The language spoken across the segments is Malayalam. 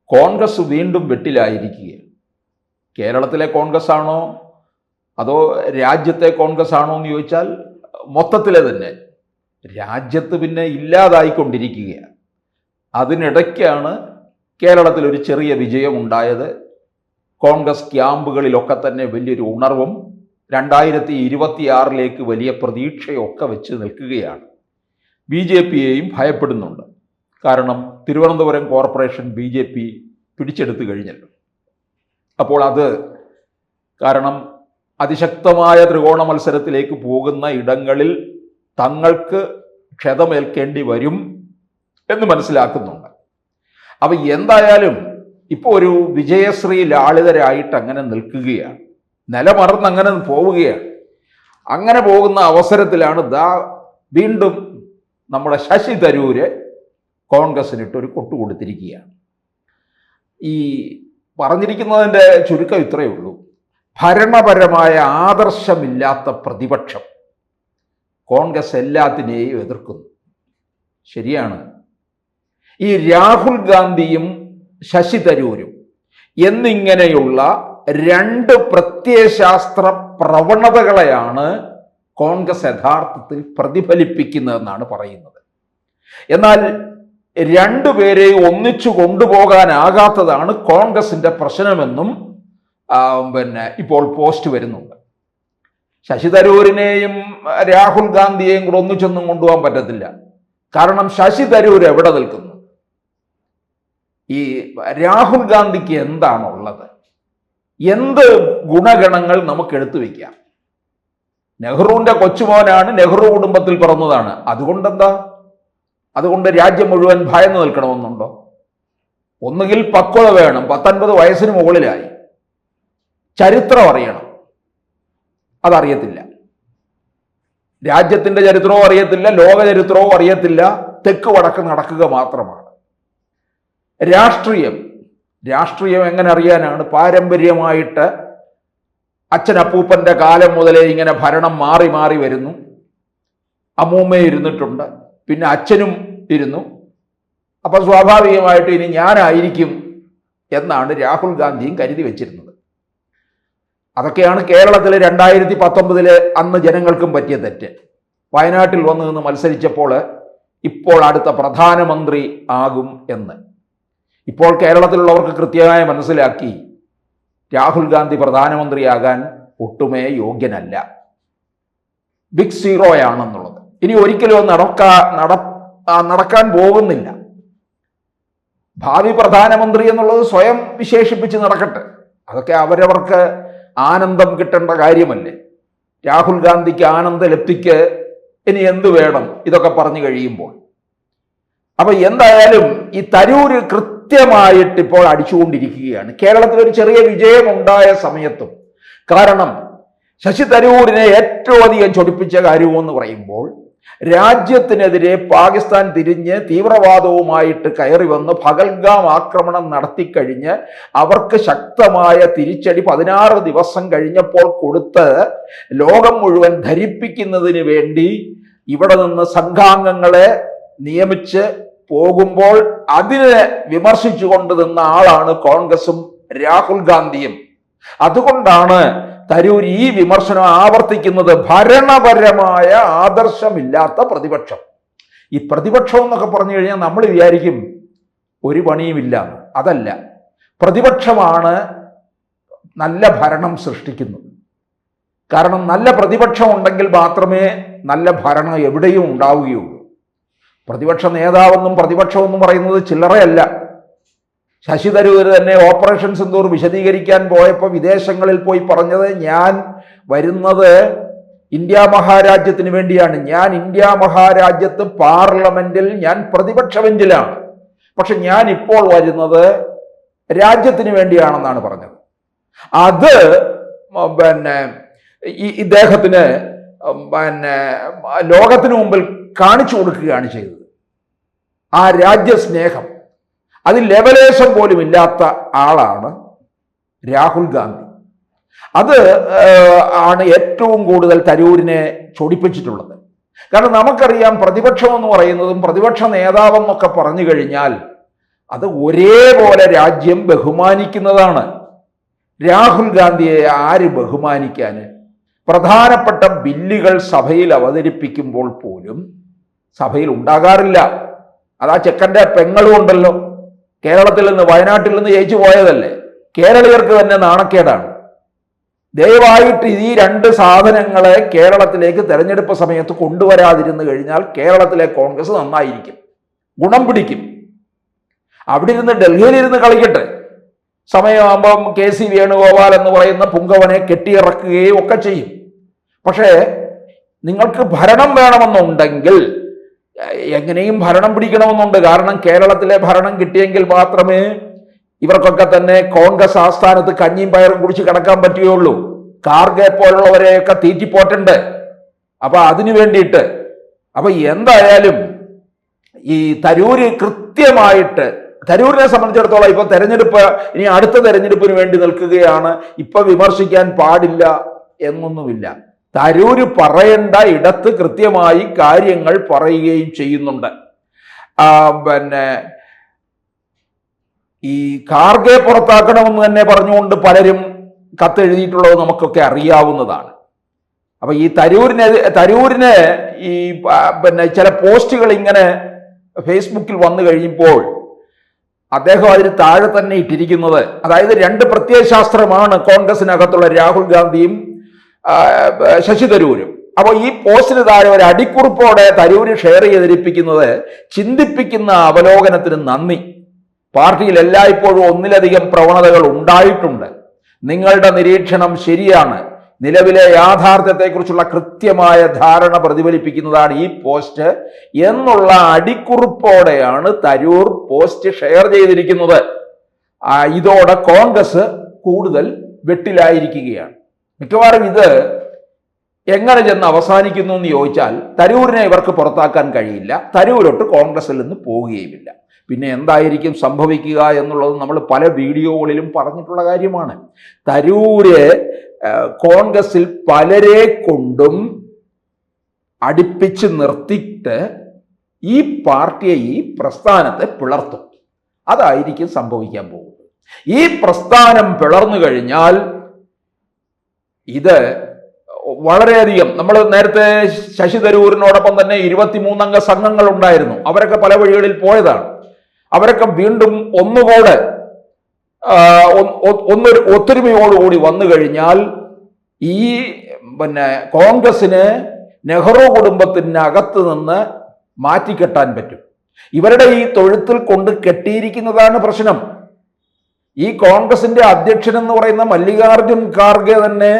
കോൺഗ്രസ് വീണ്ടും വെട്ടിലായിരിക്കുകയാണ്. കേരളത്തിലെ കോൺഗ്രസ് ആണോ അതോ രാജ്യത്തെ കോൺഗ്രസ് ആണോ എന്ന് ചോദിച്ചാൽ മൊത്തത്തിലെ തന്നെ രാജ്യത്ത് പിന്നെ ഇല്ലാതായിക്കൊണ്ടിരിക്കുകയാണ്. അതിനിടയ്ക്കാണ് കേരളത്തിലൊരു ചെറിയ വിജയമുണ്ടായത്. കോൺഗ്രസ് ക്യാമ്പുകളിലൊക്കെ തന്നെ വലിയൊരു ഉണർവും 2026 വലിയ പ്രതീക്ഷയൊക്കെ വെച്ച് നിൽക്കുകയാണ്. BJPയെയും ഭയപ്പെടുന്നുണ്ട്. കാരണം തിരുവനന്തപുരം കോർപ്പറേഷൻ BJP പിടിച്ചെടുത്തു കഴിഞ്ഞല്ലോ. അപ്പോൾ അത് കാരണം അതിശക്തമായ ത്രികോണ മത്സരത്തിലേക്ക് പോകുന്ന ഇടങ്ങളിൽ തങ്ങൾക്ക് ക്ഷതമേൽക്കേണ്ടി വരും എന്ന് മനസ്സിലാക്കുന്നുണ്ട്. അപ്പം എന്തായാലും ഇപ്പോൾ ഒരു വിജയശ്രീ ലാളിതരായിട്ട് അങ്ങനെ നിൽക്കുകയാണ്, നിലമറന്നങ്ങനെ പോവുകയാണ്. അങ്ങനെ പോകുന്ന അവസരത്തിലാണ് വീണ്ടും നമ്മുടെ ശശി തരൂര് കോൺഗ്രസിനിട്ടൊരു കൊട്ടു കൊടുത്തിരിക്കുകയാണ്. ഈ പറഞ്ഞിരിക്കുന്നതിൻ്റെ ചുരുക്കം ഇത്രയേ ഉള്ളൂ. ഭരണപരമായ ആദർശമില്ലാത്ത പ്രതിപക്ഷം കോൺഗ്രസ് എല്ലാത്തിനെയും എതിർക്കുന്നു. ശരിയാണ്. ഈ രാഹുൽ ഗാന്ധിയും ശശി തരൂരും എന്നിങ്ങനെയുള്ള രണ്ട് പ്രത്യയശാസ്ത്ര പ്രവണതകളെയാണ് കോൺഗ്രസ് യഥാർത്ഥത്തിൽ പ്രതിഫലിപ്പിക്കുന്നതെന്നാണ് പറയുന്നത്. എന്നാൽ രണ്ടുപേരെയും ഒന്നിച്ചു കൊണ്ടുപോകാനാകാത്തതാണ് കോൺഗ്രസിൻ്റെ പ്രശ്നമെന്നും ഇപ്പോൾ പോസ്റ്റ് വരുന്നുണ്ട്. ശശി തരൂരിനെയും രാഹുൽ ഗാന്ധിയെയും കൂടെ ഒന്നിച്ചൊന്നും കൊണ്ടുപോകാൻ പറ്റത്തില്ല. കാരണം ശശി തരൂർ എവിടെ നിൽക്കുന്നു? ഈ രാഹുൽ ഗാന്ധിക്ക് എന്താണുള്ളത്? എന്ത് ഗുണഗണങ്ങൾ നമുക്ക് എടുത്തു വയ്ക്കാം? നെഹ്റുവിൻ്റെ കൊച്ചുമോനാണ്, നെഹ്റു കുടുംബത്തിൽ പിറന്നതാണ്. അതുകൊണ്ട് രാജ്യം മുഴുവൻ ഭയന്നു നിൽക്കണമെന്നുണ്ടോ? ഒന്നുകിൽ പക്വത വേണം, 19 വയസ്സിന് മുകളിലായി, ചരിത്രം അറിയണം. അതറിയത്തില്ല. രാജ്യത്തിൻ്റെ ചരിത്രവും അറിയത്തില്ല, ലോക ചരിത്രവും അറിയത്തില്ല, തെക്ക് വടക്ക് നടക്കുക മാത്രമാണ്. രാഷ്ട്രീയം എങ്ങനെ അറിയാനാണ്? പാരമ്പര്യമായിട്ട് അച്ഛനപ്പൂപ്പൻ്റെ കാലം മുതലേ ഇങ്ങനെ ഭരണം മാറി മാറി വരുന്നു. അമ്മൂമ്മ ഇരുന്നിട്ടുണ്ട്, പിന്നെ അച്ഛനും ഇരുന്നു. അപ്പം സ്വാഭാവികമായിട്ട് ഇനി ഞാനായിരിക്കും എന്നാണ് രാഹുൽ ഗാന്ധിയും കരുതി വെച്ചിരുന്നത്. അതൊക്കെയാണ് കേരളത്തിൽ 2019 അന്ന് ജനങ്ങൾക്കും പറ്റിയ തെറ്റ്. വയനാട്ടിൽ വന്നു നിന്ന് മത്സരിച്ചപ്പോൾ ഇപ്പോൾ അടുത്ത പ്രധാനമന്ത്രി ആകും എന്ന്. ഇപ്പോൾ കേരളത്തിലുള്ളവർക്ക് കൃത്യമായി മനസ്സിലാക്കി രാഹുൽ ഗാന്ധി പ്രധാനമന്ത്രിയാകാൻ ഒട്ടുമേ യോഗ്യനല്ല, ബിഗ് സീറോയാണെന്നുള്ളത്. ഇനി ഒരിക്കലും നടക്കാൻ പോകുന്നില്ല. ഭാവി പ്രധാനമന്ത്രി എന്നുള്ളത് സ്വയം വിശേഷിപ്പിച്ച് നടക്കട്ടെ. അതൊക്കെ അവരവർക്ക് ആനന്ദം കിട്ടേണ്ട കാര്യമല്ലേ. രാഹുൽ ഗാന്ധിക്ക് ആനന്ദലബ്ധിക്ക് ഇനി എന്ത് വേണം ഇതൊക്കെ പറഞ്ഞു കഴിയുമ്പോൾ? അപ്പൊ എന്തായാലും ഈ തരൂര് കൃത്യമായിട്ട് ഇപ്പോൾ അടിച്ചുകൊണ്ടിരിക്കുകയാണ്. കേരളത്തിൽ ഒരു ചെറിയ വിജയമുണ്ടായ സമയത്തും. കാരണം ശശി തരൂരിനെ ഏറ്റവും അധികം ചൊടിപ്പിച്ച കാര്യമെന്ന് പറയുമ്പോൾ രാജ്യത്തിനെതിരെ പാകിസ്ഥാൻ തിരിഞ്ഞ് തീവ്രവാദവുമായിട്ട് കയറി വന്ന് പഹൽഗാം ആക്രമണം നടത്തിക്കഴിഞ്ഞ് അവർക്ക് ശക്തമായ തിരിച്ചടി 16 ദിവസം കഴിഞ്ഞപ്പോൾ കൊടുത്ത് ലോകം മുഴുവൻ ധരിപ്പിക്കുന്നതിന് വേണ്ടി ഇവിടെ നിന്ന് സംഘാംഗങ്ങളെ നിയമിച്ച് പോകുമ്പോൾ അതിനെ വിമർശിച്ചുകൊണ്ട് നിന്ന ആളാണ് കോൺഗ്രസും രാഹുൽ ഗാന്ധിയും. അതുകൊണ്ടാണ് തരൂർ ഈ വിമർശനം ആവർത്തിക്കുന്നത്. ഭരണപരമായ ആദർശമില്ലാത്ത പ്രതിപക്ഷം. ഈ പ്രതിപക്ഷം എന്നൊക്കെ പറഞ്ഞു കഴിഞ്ഞാൽ നമ്മൾ വിചാരിക്കും ഒരു പണിയുമില്ല. അതല്ല, പ്രതിപക്ഷമാണ് നല്ല ഭരണം സൃഷ്ടിക്കുന്നത്. കാരണം നല്ല പ്രതിപക്ഷം ഉണ്ടെങ്കിൽ മാത്രമേ നല്ല ഭരണം എവിടെയും ഉണ്ടാവുകയുള്ളൂ. പ്രതിപക്ഷ നേതാവെന്നും പ്രതിപക്ഷമെന്നും പറയുന്നത് ചില്ലറയല്ല. ശശി തരൂർ തന്നെ ഓപ്പറേഷൻ സിന്ദൂർ വിശദീകരിക്കാൻ പോയപ്പോൾ വിദേശങ്ങളിൽ പോയി പറഞ്ഞത്, ഞാൻ വരുന്നത് ഇന്ത്യ മഹാരാജ്യത്തിന് വേണ്ടിയാണ്. ഞാൻ ഇന്ത്യ മഹാരാജ്യത്ത് പാർലമെന്റിൽ ഞാൻ പ്രതിപക്ഷ ബെഞ്ചിലാണ്, പക്ഷെ ഞാൻ ഇപ്പോൾ വരുന്നത് രാജ്യത്തിന് വേണ്ടിയാണെന്നാണ് പറഞ്ഞത്. അത് ഇദ്ദേഹത്തിന് ലോകത്തിന് മുമ്പിൽ കാണിച്ചു കൊടുക്കുകയാണ് ചെയ്തത്. ആ രാജ്യസ്നേഹം അതിൽ ലെവലേശം പോലും ഇല്ലാത്ത ആളാണ് രാഹുൽ ഗാന്ധി. അത് ആണ് ഏറ്റവും കൂടുതൽ തരൂരിനെ ചൊടിപ്പിച്ചിട്ടുള്ളത്. കാരണം നമുക്കറിയാം, പ്രതിപക്ഷം എന്ന് പറയുന്നതും പ്രതിപക്ഷ നേതാവെന്നൊക്കെ പറഞ്ഞു കഴിഞ്ഞാൽ അത് ഒരേപോലെ രാജ്യം ബഹുമാനിക്കുന്നതാണ്. രാഹുൽ ഗാന്ധിയെ ആര് ബഹുമാനിക്കാൻ? പ്രധാനപ്പെട്ട ബില്ലുകൾ സഭയിൽ അവതരിപ്പിക്കുമ്പോൾ പോലും സഭയിൽ ഉണ്ടാകാറില്ല. അതാ ചെക്കൻ്റെ പെങ്ങളും ഉണ്ടല്ലോ, കേരളത്തിൽ നിന്ന് വയനാട്ടിൽ നിന്ന് ജയിച്ചു പോയതല്ലേ. കേരളീയർക്ക് തന്നെ നാണക്കേടാണ്. ദയവായിട്ട് ഈ രണ്ട് സാധനങ്ങളെ കേരളത്തിലേക്ക് തെരഞ്ഞെടുപ്പ് സമയത്ത് കൊണ്ടുവരാതിരുന്നു കഴിഞ്ഞാൽ കേരളത്തിലെ കോൺഗ്രസ് നന്നായിരിക്കും, ഗുണം പിടിക്കും. അവിടെ ഇരുന്ന് ഡൽഹിയിലിരുന്ന് കളിക്കട്ടെ. സമയമാകുമ്പം KC വേണുഗോപാൽ എന്ന് പറയുന്ന പുങ്കവനെ കെട്ടിയിറക്കുകയും ഒക്കെ ചെയ്യും. പക്ഷേ നിങ്ങൾക്ക് ഭരണം വേണമെന്നുണ്ടെങ്കിൽ എങ്ങനെയും ഭരണം പിടിക്കണമെന്നുണ്ട്. കാരണം കേരളത്തിലെ ഭരണം കിട്ടിയെങ്കിൽ മാത്രമേ ഇവർക്കൊക്കെ തന്നെ കോൺഗ്രസ് ആസ്ഥാനത്ത് കഞ്ഞിയും പയറും കുടിച്ച് കിടക്കാൻ പറ്റുകയുള്ളൂ. ഖാർഗെ പോലുള്ളവരെയൊക്കെ തീറ്റിപ്പോറ്റുണ്ട്. അപ്പൊ അതിനു വേണ്ടിയിട്ട് അപ്പൊ എന്തായാലും ഈ തരൂര് കൃത്യമായിട്ട്, തരൂരിനെ സംബന്ധിച്ചിടത്തോളം ഇപ്പൊ തെരഞ്ഞെടുപ്പ്, ഇനി അടുത്ത തെരഞ്ഞെടുപ്പിന് വേണ്ടി നിൽക്കുകയാണ്, ഇപ്പൊ വിമർശിക്കാൻ പാടില്ല എന്നൊന്നുമില്ല. തരൂര് പറയേണ്ട ഇടത്ത് കൃത്യമായി കാര്യങ്ങൾ പറയുകയും ചെയ്യുന്നുണ്ട്. ഈ ഖാർഗെ പുറത്താക്കണമെന്ന് തന്നെ പറഞ്ഞുകൊണ്ട് പലരും കത്തെഴുതിയിട്ടുള്ളത് നമുക്കൊക്കെ അറിയാവുന്നതാണ്. അപ്പൊ ഈ തരൂരിന് ഈ ചില പോസ്റ്റുകൾ ഇങ്ങനെ ഫേസ്ബുക്കിൽ വന്നു കഴിയുമ്പോൾ അദ്ദേഹം അതിന് താഴെ തന്നെ ഇട്ടിരിക്കുന്നത്, അതായത് രണ്ട് പ്രത്യയശാസ്ത്രമാണ് കോൺഗ്രസിനകത്തുള്ള രാഹുൽ ഗാന്ധിയും ശശി തരൂരും. അപ്പോൾ ഈ പോസ്റ്റിന് താഴെ ഒരു അടിക്കുറിപ്പോടെ തരൂര് ഷെയർ ചെയ്തിരിപ്പിക്കുന്നത്, ചിന്തിപ്പിക്കുന്ന അവലോകനത്തിന് നന്ദി. പാർട്ടിയിൽ എല്ലായ്പ്പോഴും ഒന്നിലധികം പ്രവണതകൾ ഉണ്ടായിട്ടുണ്ട്. നിങ്ങളുടെ നിരീക്ഷണം ശരിയാണ്. നിലവിലെ യാഥാർത്ഥ്യത്തെക്കുറിച്ചുള്ള കൃത്യമായ ധാരണ പ്രതിഫലിപ്പിക്കുന്നതാണ് ഈ പോസ്റ്റ് എന്നുള്ള അടിക്കുറിപ്പോടെയാണ് തരൂർ പോസ്റ്റ് ഷെയർ ചെയ്തിരിക്കുന്നത്. ഇതോടെ കോൺഗ്രസ് കൂടുതൽ വെട്ടിലായിരിക്കുകയാണ്. മിക്കവാറും ഇത് എങ്ങനെ ചെന്ന് അവസാനിക്കുന്നു എന്ന് ചോദിച്ചാൽ, തരൂരിനെ ഇവർക്ക് പുറത്താക്കാൻ കഴിയില്ല, തരൂരൊട്ട് കോൺഗ്രസിൽ നിന്ന് പോവുകയുമില്ല. പിന്നെ എന്തായിരിക്കും സംഭവിക്കുക എന്നുള്ളത് നമ്മൾ പല വീഡിയോകളിലും പറഞ്ഞിട്ടുള്ള കാര്യമാണ്. തരൂര് കോൺഗ്രസിൽ പലരെ കൊണ്ടും അടുപ്പിച്ച് നിർത്തിയിട്ട് ഈ പാർട്ടിയെ, ഈ പ്രസ്ഥാനത്തെ പിളർത്തും. അതായിരിക്കും സംഭവിക്കാൻ പോകുന്നത്. ഈ പ്രസ്ഥാനം പിളർന്നു കഴിഞ്ഞാൽ ഇത് വളരെയധികം, നമ്മൾ നേരത്തെ ശശി തരൂരിനോടൊപ്പം തന്നെ 23 അംഗ സംഘങ്ങൾ ഉണ്ടായിരുന്നു. അവരൊക്കെ പല വഴികളിൽ പോയതാണ്. അവരൊക്കെ വീണ്ടും ഒന്നുകൂടെ ഒത്തൊരുമയോടുകൂടി വന്നു കഴിഞ്ഞാൽ ഈ കോൺഗ്രസിന് നെഹ്റു കുടുംബത്തിനകത്ത് നിന്ന് മാറ്റിക്കെട്ടാൻ പറ്റും. ഇവരുടെ ഈ തൊഴുത്തിൽ കൊണ്ട് കെട്ടിയിരിക്കുന്നതാണ് പ്രശ്നം. ഈ കോൺഗ്രസിന്റെ അധ്യക്ഷൻ എന്ന് പറയുന്ന മല്ലികാർജുൻ ഖാർഗെ തന്നെ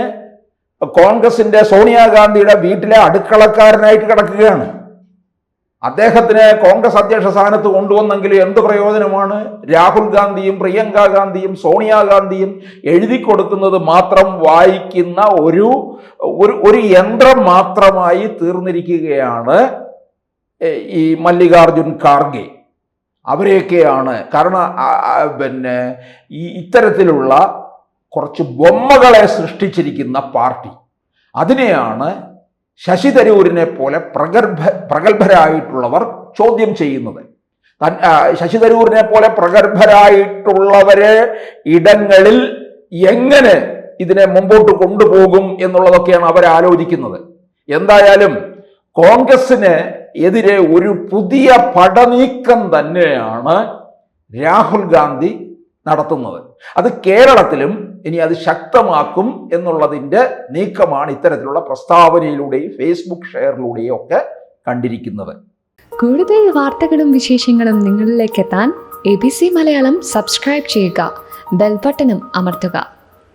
കോൺഗ്രസിന്റെ സോണിയാഗാന്ധിയുടെ വീട്ടിലെ അടുക്കളക്കാരനായിട്ട് കിടക്കുകയാണ്. അദ്ദേഹത്തിന് കോൺഗ്രസ് അധ്യക്ഷ സ്ഥാനത്ത് കൊണ്ടുവന്നെങ്കിൽ എന്ത് പ്രയോജനമാണ്? രാഹുൽ ഗാന്ധിയും പ്രിയങ്ക ഗാന്ധിയും സോണിയാഗാന്ധിയും എഴുതി കൊടുക്കുന്നത് മാത്രം വായിക്കുന്ന ഒരു യന്ത്രം മാത്രമായി തീർന്നിരിക്കുകയാണ് ഈ മല്ലികാർജുൻ ഖാർഗെ. അവരെയൊക്കെയാണ്, കാരണം ഇത്തരത്തിലുള്ള കുറച്ച് ബൊമ്മകളെ സൃഷ്ടിച്ചിരിക്കുന്ന പാർട്ടി, അതിനെയാണ് ശശി തരൂരിനെ പോലെ പ്രഗത്ഭരായിട്ടുള്ളവർ ചോദ്യം ചെയ്യുന്നത്. ശശി തരൂരിനെ പോലെ പ്രഗത്ഭരായിട്ടുള്ളവരെ ഇടങ്ങളിൽ എങ്ങനെ ഇതിനെ മുമ്പോട്ട് കൊണ്ടുപോകും എന്നുള്ളതൊക്കെയാണ് അവർ ആലോചിക്കുന്നത്. എന്തായാലും കോൺഗ്രസിന് എതിരെ ഒരു പുതിയ പടനീക്കം തന്നെയാണ് രാഹുൽ ഗാന്ധി നടത്തുന്നത്. അത് കേരളത്തിലും ഇനി അത് ശക്തമാക്കും എന്നുള്ളതിൻ്റെ നീക്കമാണ് ഇത്തരത്തിലുള്ള പ്രസ്താവനയിലൂടെയും ഫേസ്ബുക്ക് ഷെയറിലൂടെയും ഒക്കെ കണ്ടിരിക്കുന്നത്. കൂടുതൽ വാർത്തകളും വിശേഷങ്ങളും നിങ്ങളിലേക്ക് എത്താൻ ABC മലയാളം സബ്സ്ക്രൈബ് ചെയ്യുക, ബെൽ ബട്ടണും അമർത്തുക.